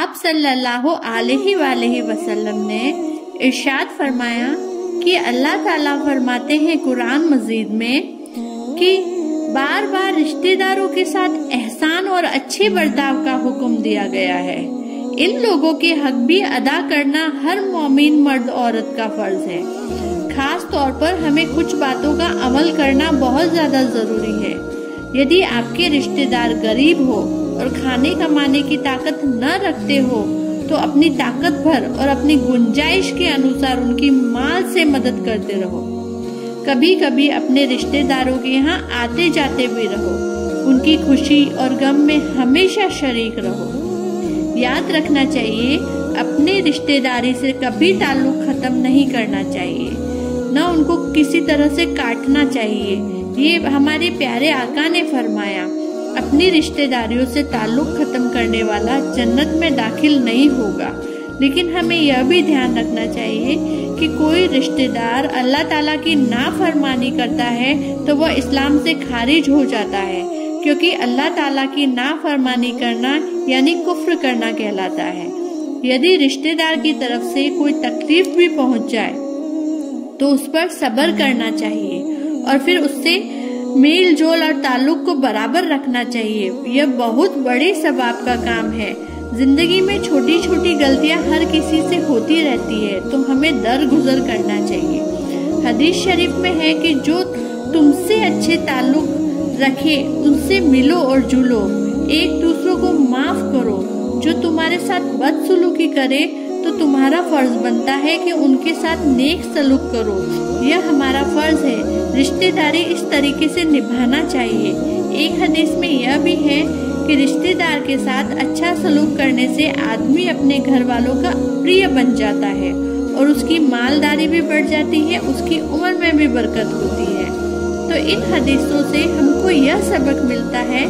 आप सल्लल्लाहु अलैहि वसल्लम ने इरशाद फरमाया कि अल्लाह ताला फरमाते हैं कुरान मजीद में कि बार बार रिश्तेदारों के साथ एहसान और अच्छे बर्ताव का हुक्म दिया गया है। इन लोगों के हक भी अदा करना हर मोमिन मर्द औरत का फर्ज है। खास तौर पर हमें कुछ बातों का अमल करना बहुत ज्यादा जरूरी है। यदि आपके रिश्तेदार गरीब हो और खाने कमाने की ताकत न रखते हो तो अपनी ताकत भर और अपनी गुंजाइश के अनुसार उनकी माल से मदद करते रहो। कभी कभी अपने रिश्तेदारों के यहाँ आते जाते भी रहो। उनकी खुशी और गम में हमेशा शरीक रहो। याद रखना चाहिए, अपने रिश्तेदारी से कभी ताल्लुक खत्म नहीं करना चाहिए, न उनको किसी तरह से काटना चाहिए। ये हमारे प्यारे आका ने फरमाया, अपनी रिश्तेदारियों से ताल्लुक खत्म करने वाला जन्नत में दाखिल नहीं होगा। लेकिन हमें यह भी ध्यान रखना चाहिए कि कोई रिश्तेदार अल्लाह ताला की नाफरमानी करता है तो वह इस्लाम से खारिज हो जाता है, क्योंकि अल्लाह ताला की नाफरमानी करना यानी कुफ्र करना कहलाता है। यदि रिश्तेदार की तरफ से कोई तकलीफ भी पहुंच जाए तो उस पर सब्र करना चाहिए और फिर उससे मेल जोल और ताल्लुक को बराबर रखना चाहिए। यह बहुत बड़े सवाब का काम है। जिंदगी में छोटी छोटी गलतियां हर किसी से होती रहती है, तो हमें दरगुजर करना चाहिए। हदीस शरीफ में है कि जो तुमसे अच्छे ताल्लुक रखे उनसे मिलो और जुलो, एक दूसरों को माफ करो। जो तुम्हारे साथ बदसलूकी करे तो तुम्हारा फर्ज बनता है कि उनके साथ नेक सलूक करो। यह हमारा फर्ज है। रिश्तेदारी इस तरीके से निभाना चाहिए। एक हदीस में यह भी है कि रिश्तेदार के साथ अच्छा सलूक करने से आदमी अपने घर वालों का प्रिय बन जाता है और उसकी मालदारी भी बढ़ जाती है, उसकी उम्र में भी बरकत होती है। तो इन हदीसों से हमको यह सबक मिलता है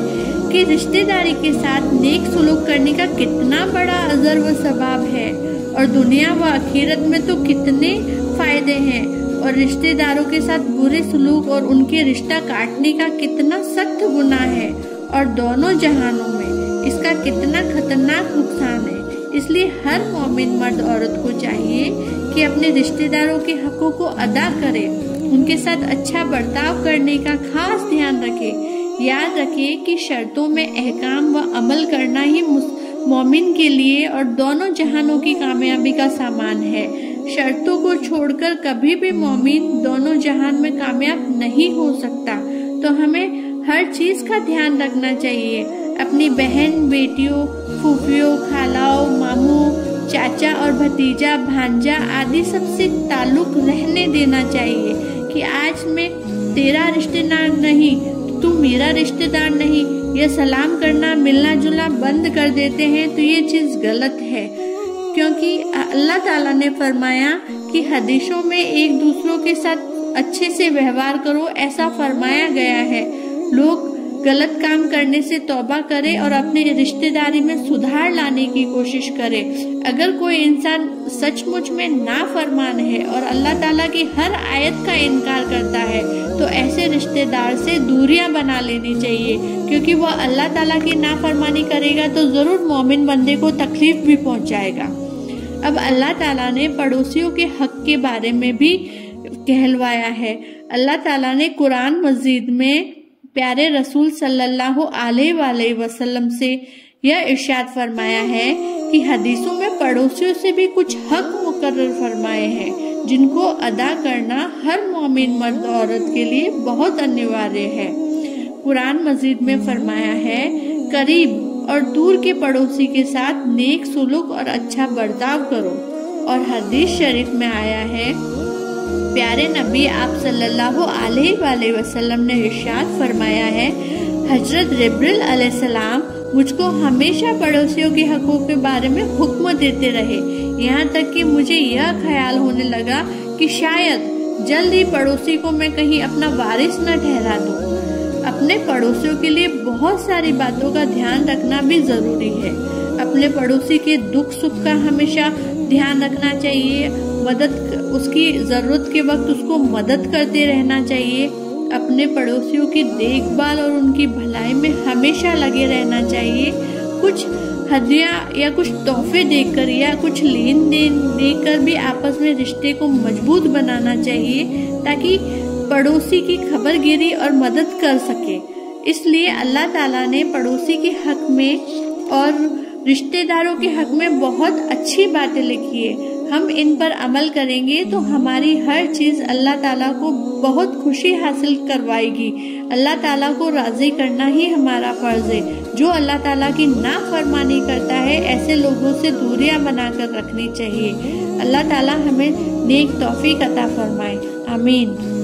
कि रिश्तेदारी के साथ नेक सलूक करने का कितना बड़ा अजर व सवाब है और दुनिया व आखिरत में तो कितने फायदे हैं। और रिश्तेदारों के साथ बुरे सलूक और उनके रिश्ता काटने का कितना सख्त गुनाह है और दोनों जहानों में इसका कितना खतरनाक नुकसान है। इसलिए हर मोमिन मर्द औरत को चाहिए कि अपने रिश्तेदारों के हकों को अदा करे, उनके साथ अच्छा बर्ताव करने का खास ध्यान रखे। याद रखे कि शर्तों में अहकाम व अमल करना ही मोमिन के लिए और दोनों जहानों की कामयाबी का सामान है। शर्तों को छोड़कर कभी भी मोमिन दोनों जहान में कामयाब नहीं हो सकता। तो हमें हर चीज का ध्यान रखना चाहिए। अपनी बहन, बेटियों, फूफियों, खालाओं, मामू, चाचा और भतीजा, भांजा आदि सबसे ताल्लुक रहने देना चाहिए कि आज मैं तेरा रिश्तेदार नहीं, तू मेरा रिश्तेदार नहीं। यह सलाम करना, मिलना जुलना बंद कर देते हैं तो ये चीज गलत है, क्योंकि अल्लाह ताला ने फरमाया कि हदीसों में एक दूसरों के साथ अच्छे से व्यवहार करो, ऐसा फरमाया गया है। लोग गलत काम करने से तौबा करे और अपनी रिश्तेदारी में सुधार लाने की कोशिश करे। अगर कोई इंसान सचमुच में नाफरमान है और अल्लाह ताला की हर आयत का इनकार करता है तो ऐसे रिश्तेदार से दूरियां बना लेनी चाहिए, क्योंकि वह अल्लाह ताला की नाफरमानी करेगा तो जरूर मोमिन बंदे को तकलीफ भी पहुंचाएगा। अब अल्लाह ताला ने पड़ोसियों के हक के बारे में भी कहलवाया है। अल्लाह ताला ने कुरान मजीद में प्यारे रसूल सल्लल्लाहु अलैहि वसल्लम से यह इरशाद फरमाया है कि हदीसों में पड़ोसियों से भी कुछ हक मुकर्रर फरमाए हैं जिनको अदा करना हर मोमिन मर्द औरत के लिए बहुत अनिवार्य है। कुरान मजीद में फरमाया है, करीब और दूर के पड़ोसी के साथ नेक सुलूक और अच्छा बर्ताव करो। और हदीस शरीफ में आया है, प्यारे नबी आप सल्लल्लाहु अलैहि वसल्लम ने इरशाद फरमाया है, हजरत जिब्रील अलैहिस्सलाम मुझको हमेशा पड़ोसियों के हकों के बारे में हुक्म देते रहे, यहाँ तक कि मुझे यह ख्याल होने लगा कि शायद जल्द ही पड़ोसी को मैं कहीं अपना वारिस न ठहरा दूं। अपने पड़ोसियों के लिए बहुत सारी बातों का ध्यान रखना भी जरूरी है। अपने पड़ोसी के दुख सुख का हमेशा ध्यान रखना चाहिए, उसकी जरूरत के वक्त उसको मदद करते रहना चाहिए। अपने पड़ोसियों की देखभाल और उनकी भलाई में हमेशा लगे रहना चाहिए। कुछ हदिया या कुछ तोहफे देकर या कुछ लेन देन देकर भी आपस में रिश्ते को मजबूत बनाना चाहिए, ताकि पड़ोसी की खबरगिरी और मदद कर सके। इसलिए अल्लाह ताला ने पड़ोसी के हक में और रिश्तेदारों के हक में बहुत अच्छी बातें लिखी है। हम इन पर अमल करेंगे तो हमारी हर चीज अल्लाह ताला को बहुत खुशी हासिल करवाएगी। अल्लाह ताला को राजी करना ही हमारा फर्ज है। जो अल्लाह ताला की नाफरमानी करता है, ऐसे लोगों से दूरियां बनाकर रखनी चाहिए। अल्लाह ताला हमें नेक तौफीक अता फरमाए। आमीन।